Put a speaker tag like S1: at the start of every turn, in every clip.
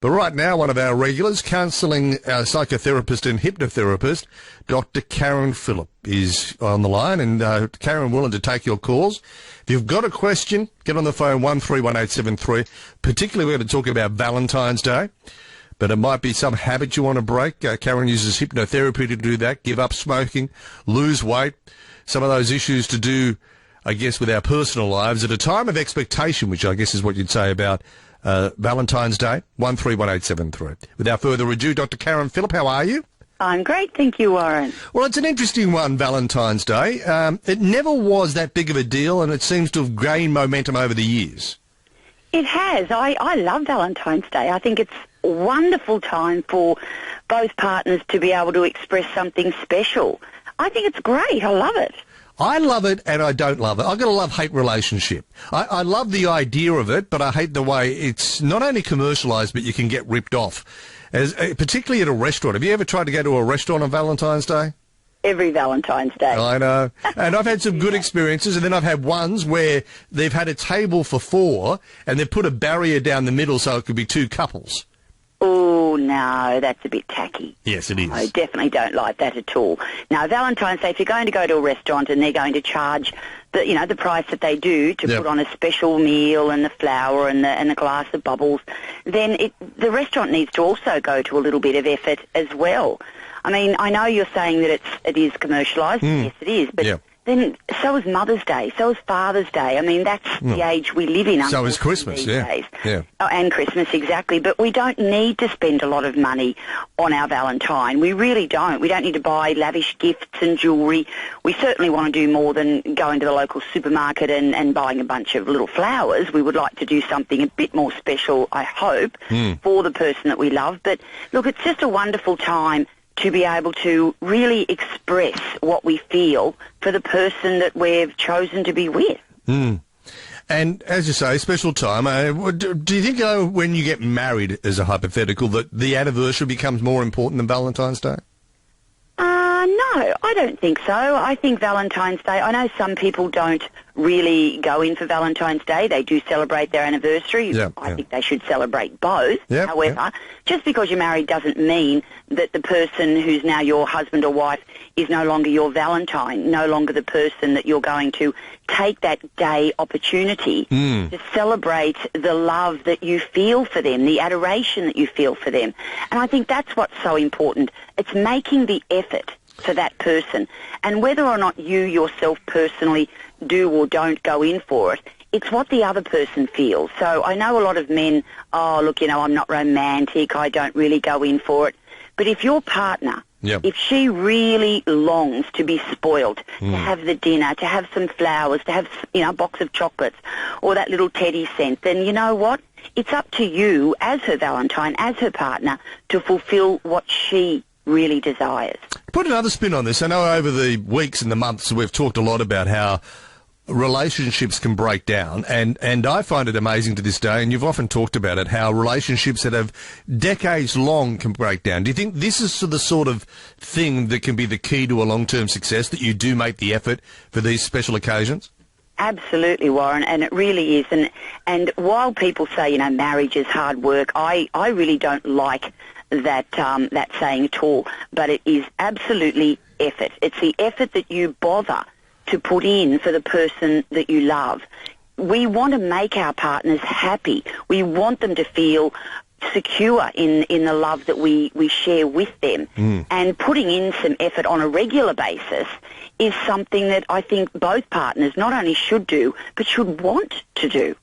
S1: But right now, one of our regulars, counselling psychotherapist and hypnotherapist, Dr. Karen Phillip, is on the line. And Karen, willing to take your calls. If you've got a question, get on the phone, 131873. Particularly, we're going to talk about Valentine's Day. But it might be some habit you want to break. Karen uses hypnotherapy to do that, give up smoking, lose weight, some of those issues to do, I guess, with our personal lives at a time of expectation, which I guess is what you'd say about Valentine's Day, 131873. Without further ado, Dr. Karen Phillip, how are you?
S2: I'm great, thank you, Warren.
S1: Well, it's an interesting one, Valentine's Day. It never was that big of a deal, and it seems to have gained momentum over the years.
S2: It has. I love Valentine's Day. I think it's a wonderful time for both partners to be able to express something special. I think it's great. I love it.
S1: I love it and I don't love it. I've got a love-hate relationship. I love the idea of it, but I hate the way it's not only commercialised, but you can get ripped off, particularly at a restaurant. Have you ever tried to go to a restaurant on Valentine's Day?
S2: Every Valentine's Day.
S1: I know. And I've had some good experiences, and then I've had ones where they've had a table for 4, and they've put a barrier down the middle so it could be 2 couples.
S2: Oh, no, that's a bit tacky.
S1: Yes, it is.
S2: I definitely don't like that at all. Now, Valentine's Day, if you're going to go to a restaurant and they're going to charge the price that they do to put on a special meal and the flower and the glass of bubbles, then the restaurant needs to also go to a little bit of effort as well. I mean, I know you're saying that it is commercialised. Yes, it is, but then so is Mother's Day, so is Father's Day. I mean, that's the age we live in.
S1: So is Christmas,
S2: days. Oh, and Christmas, exactly. But we don't need to spend a lot of money on our Valentine. We really don't. We don't need to buy lavish gifts and jewellery. We certainly want to do more than going to the local supermarket and buying a bunch of little flowers. We would like to do something a bit more special, I hope, for the person that we love. But, look, it's just a wonderful time to be able to really express what we feel for the person that we've chosen to be with.
S1: And as you say, special time. Do you think, when you get married, as a hypothetical, that the anniversary becomes more important than Valentine's Day?
S2: No, I don't think so. I think Valentine's Day, I know some people don't really go in for Valentine's Day. They do celebrate their anniversary. I think they should celebrate both. However, just because you're married doesn't mean that the person who's now your husband or wife is no longer your Valentine, no longer the person that you're going to take that day opportunity to celebrate the love that you feel for them, the adoration that you feel for them. And I think that's what's so important. It's making the effort for that person. And whether or not you yourself personally do or don't go in for it, it's what the other person feels. So I know a lot of men, I'm not romantic, I don't really go in for it. But if your partner, if she really longs to be spoilt, to have the dinner, to have some flowers, to have, a box of chocolates or that little teddy scent, then you know what? It's up to you as her Valentine, as her partner, to fulfill what she really desires.
S1: Put another spin on this. I know over the weeks and the months we've talked a lot about how relationships can break down, and I find it amazing to this day, and you've often talked about it, how relationships that have decades long can break down. Do you think this is the sort of thing that can be the key to a long-term success, that you do make the effort for these special occasions?
S2: Absolutely, Warren, and it really is. And while people say, marriage is hard work, I really don't like that saying at all, but it is absolutely effort. It's the effort that you bother to put in for the person that you love. We want to make our partners happy. We want them to feel secure in the love that we share with them. And putting in some effort on a regular basis is something that I think both partners not only should do, but should want to do.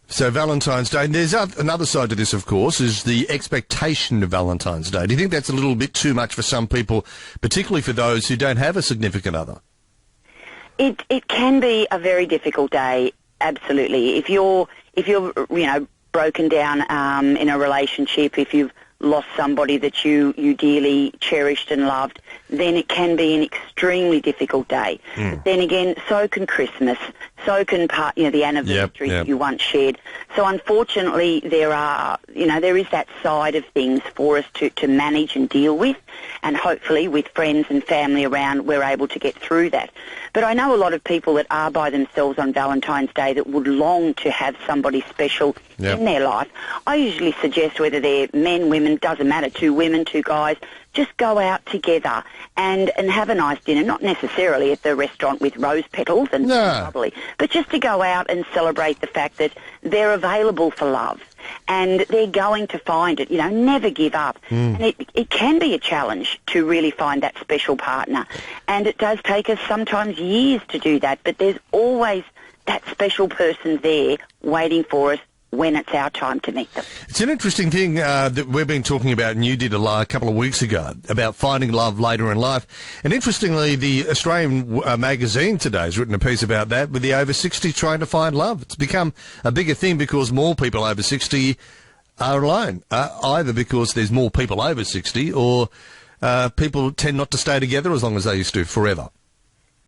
S1: So Valentine's Day, and there's another side to this, of course, is the expectation of Valentine's Day. Do you think that's a little bit too much for some people, particularly for those who don't have a significant other?
S2: It can be a very difficult day, absolutely. If you're broken down in a relationship, if you've lost somebody that you dearly cherished and loved, then it can be an extremely difficult day. But then again, so can Christmas, so can the anniversary that you once shared. So unfortunately, there is that side of things for us to manage and deal with, and hopefully with friends and family around, we're able to get through that. But I know a lot of people that are by themselves on Valentine's Day that would long to have somebody special in their life, I usually suggest, whether they're men, women, doesn't matter, 2 women, 2 guys, just go out together and have a nice dinner, not necessarily at the restaurant with rose petals and bubbly, but just to go out and celebrate the fact that they're available for love and they're going to find it. You know, never give up. And it can be a challenge to really find that special partner, and it does take us sometimes years to do that, but there's always that special person there waiting for us when it's our time to meet them.
S1: It's an interesting thing that we've been talking about, and you did a couple of weeks ago, about finding love later in life. And interestingly, the Australian magazine today has written a piece about that, with the over 60 trying to find love. It's become a bigger thing because more people over 60 are alone, either because there's more people over 60 or people tend not to stay together as long as they used to forever.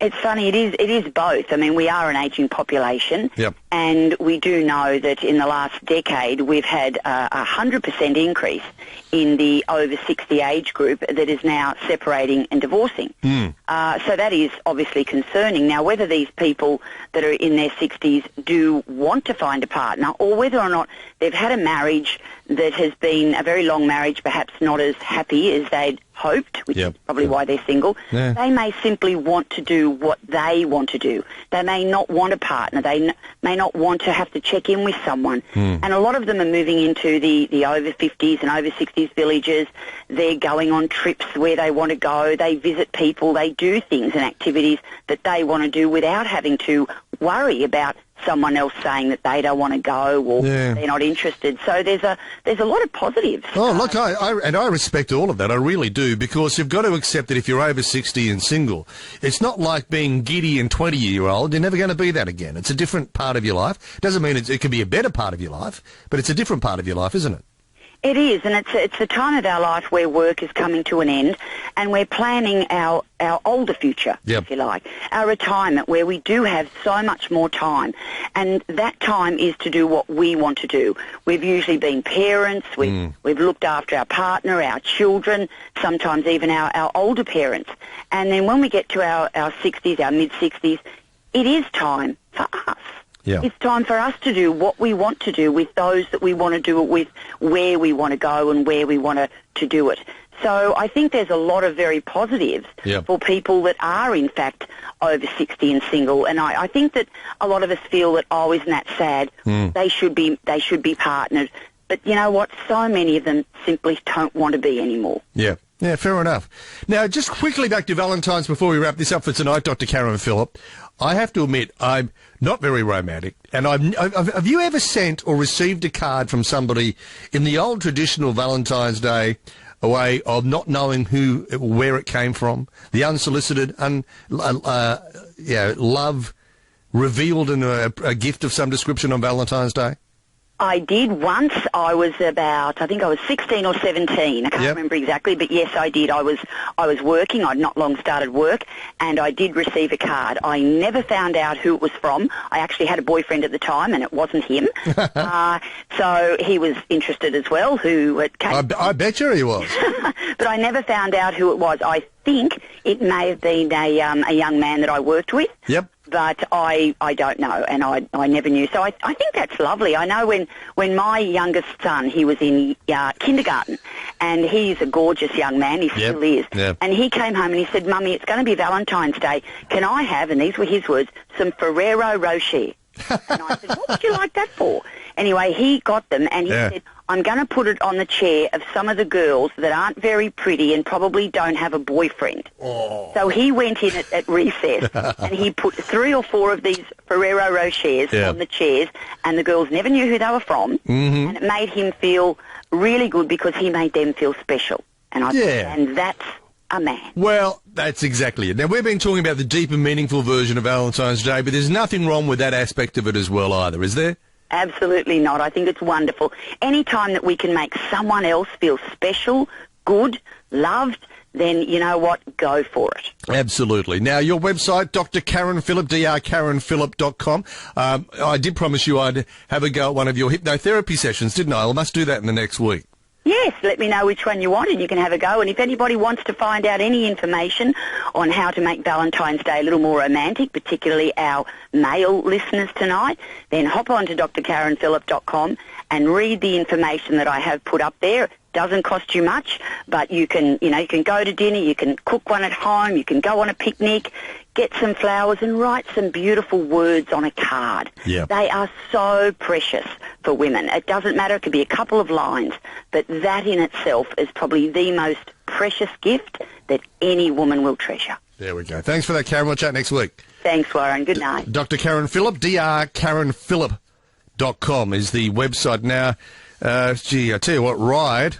S2: It's funny, it is both. I mean, we are an ageing population, and we do know that in the last decade we've had a 100% increase in the over 60 age group that is now separating and divorcing. So that is obviously concerning. Now, whether these people that are in their 60s do want to find a partner, or whether or not they've had a marriage that has been a very long marriage, perhaps not as happy as they'd hoped, which is probably why they're single, they may simply want to do what they want to do. They may not want a partner. They may not want to have to check in with someone. And a lot of them are moving into the over 50s and over 60s villages. They're going on trips where they want to go. They visit people. They do things and activities that they want to do without having to worry about someone else saying that they don't want to go or they're not interested. So there's a lot of positives.
S1: Oh, look, I respect all of that. I really do, because you've got to accept that if you're over 60 and single, it's not like being giddy and 20-year-old. You're never going to be that again. It's a different part of your life. Doesn't mean it can be a better part of your life, but it's a different part of your life, isn't it?
S2: It is, and it's a time of our life where work is coming to an end, and we're planning our older future, if you like, our retirement, where we do have so much more time, and that time is to do what we want to do. We've usually been parents, we've looked after our partner, our children, sometimes even our older parents, and then when we get to our 60s, our mid-60s, it is time for us. It's time for us to do what we want to do with those that we want to do it with, where we want to go and where we want to do it. So I think there's a lot of very positives for people that are, in fact, over 60 and single. And I think that a lot of us feel that, oh, isn't that sad? They should be partnered. But you know what? So many of them simply don't want to be anymore. Yeah, fair enough. Now, just quickly back to Valentine's before we wrap this up for tonight, Dr. Karen Phillip. I have to admit, I'm not very romantic, and have you ever sent or received a card from somebody in the old traditional Valentine's Day way of not knowing where it came from, the unsolicited, love revealed in a gift of some description on Valentine's Day? I did once. I was 16 or 17. I can't remember exactly, but yes, I did. I was working. I'd not long started work, and I did receive a card. I never found out who it was from. I actually had a boyfriend at the time, and it wasn't him. So he was interested as well, who it came
S1: I bet you he was.
S2: But I never found out who it was. I think it may have been a young man that I worked with. But I don't know, and I never knew. So I think that's lovely. I know when my youngest son, he was in kindergarten, and he's a gorgeous young man, he still is, and he came home and he said, Mummy, it's going to be Valentine's Day. Can I have, and these were his words, some Ferrero Rocher? And I said, what would you like that for? Anyway, he got them, and he said, I'm going to put it on the chair of some of the girls that aren't very pretty and probably don't have a boyfriend. So he went in at recess and he put 3 or 4 of these Ferrero Rochers on the chairs, and the girls never knew who they were from, and it made him feel really good because he made them feel special. And and that's a man. Well, that's exactly it. Now, we've been talking about the deep and meaningful version of Valentine's Day, but there's nothing wrong with that aspect of it as well either, is there? Absolutely not. I think it's wonderful. Any time that we can make someone else feel special, good, loved, then you know what? Go for it. Absolutely. Now, your website, Dr. Karen Phillip, drkarenphillip.com. I did promise you I'd have a go at one of your hypnotherapy sessions, didn't I? I must do that in the next week. Yes, let me know which one you want and you can have a go. And if anybody wants to find out any information on how to make Valentine's Day a little more romantic, particularly our male listeners tonight, then hop on to drkarenphillip.com and read the information that I have put up there. Doesn't cost you much, but you can go to dinner, you can cook one at home, you can go on a picnic, get some flowers and write some beautiful words on a card.
S1: Yeah.
S2: They are so precious for women. It doesn't matter, it could be a couple of lines, but that in itself is probably the most precious gift that any woman will treasure.
S1: There we go. Thanks for that, Karen. We'll chat next week.
S2: Thanks, Warren. Good night.
S1: Dr. Karen Phillip, drkarenphillip.com is the website now. I tell you what, Ride